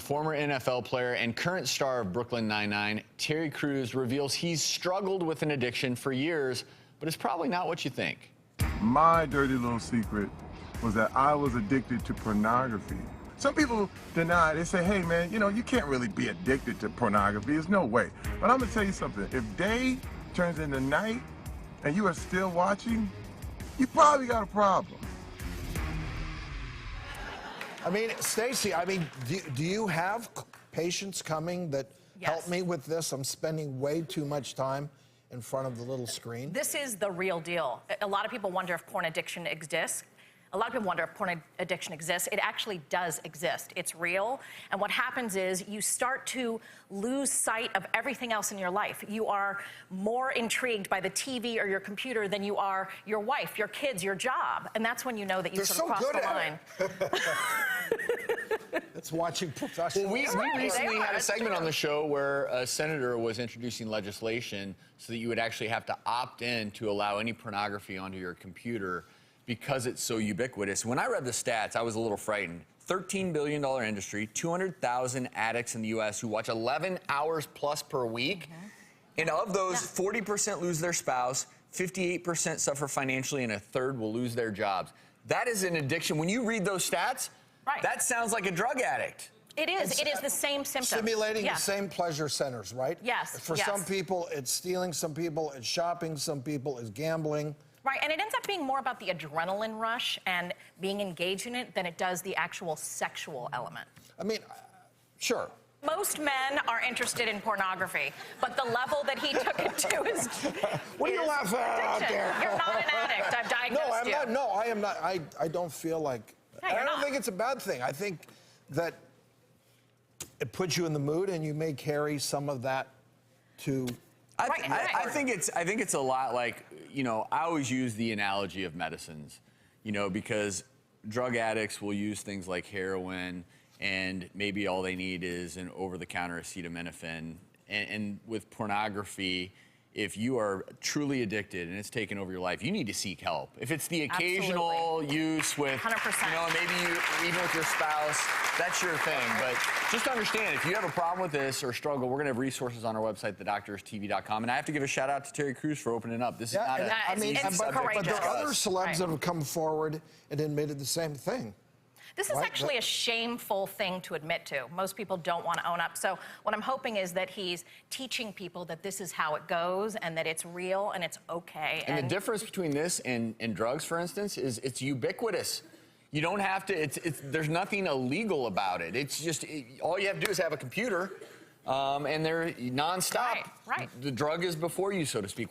Former NFL player and current star of Brooklyn Nine-Nine, Terry Crews reveals he's struggled with an addiction for years, but it's probably not what you think. My dirty little secret was that I was addicted to pornography. Some people deny, they say, hey man, you know, you can't really be addicted to pornography. There's no way. But I'm gonna tell you something. If day turns into night and you are still watching, you probably got a problem. I mean, Stacy, do you have patients coming that help me with this? I'm spending way too much time in front of the little screen. This is the real deal. A lot of people wonder if porn addiction exists. A lot of people wonder if porn addiction exists. It actually does exist. It's real. And what happens is you start to lose sight of everything else in your life. You are more intrigued by the TV or your computer than you are your wife, your kids, your job. And that's when you know that you sort of crossed the line. It's watching professional. Well, we recently had a segment on the show where a senator was introducing legislation so that you would actually have to opt in to allow any pornography onto your computer because it's so ubiquitous. When I read the stats, I was a little frightened. $13 billion industry, 200,000 addicts in the U.S. who watch 11 hours plus per week. And of those, 40% lose their spouse, 58% suffer financially, and a third will lose their jobs. That is an addiction. When you read those stats, that sounds like a drug addict. It is. It is the same symptoms. Stimulating the same pleasure centers, right? Yes. For some people, it's stealing. Some people, it's shopping. Some people, it's gambling. Right, and it ends up being more about the adrenaline rush and being engaged in it than it does the actual sexual element. I mean, sure. Most men are interested in pornography, but the level that he took it to is What are you laughing at out there? You're not an addict. I've diagnosed you. No, I am not. I don't feel like... No, I don't think it's a bad thing. I think that it puts you in the mood and you may carry some of that to... I think it's a lot like, you know, I always use the analogy of medicines, you know, because drug addicts will use things like heroin and maybe all they need is an over-the-counter acetaminophen. And with pornography, if you are truly addicted and it's taken over your life, you need to seek help. If it's the occasional use with, 100%. you know, maybe even with your spouse, that's your thing. But just understand, if you have a problem with this or struggle, we're going to have resources on our website, thedoctorstv.com. And I have to give a shout out to Terry Crews for opening up. This is not but there are other celebs that have come forward and admitted the same thing. This is actually a shameful thing to admit to. Most people don't want to own up. So what I'm hoping is that he's teaching people that this is how it goes and that it's real and it's okay. And the difference between this and drugs, for instance, is it's ubiquitous. You don't have to, there's nothing illegal about it. It's just, all you have to do is have a computer and they're nonstop. Right. The drug is before you, so to speak.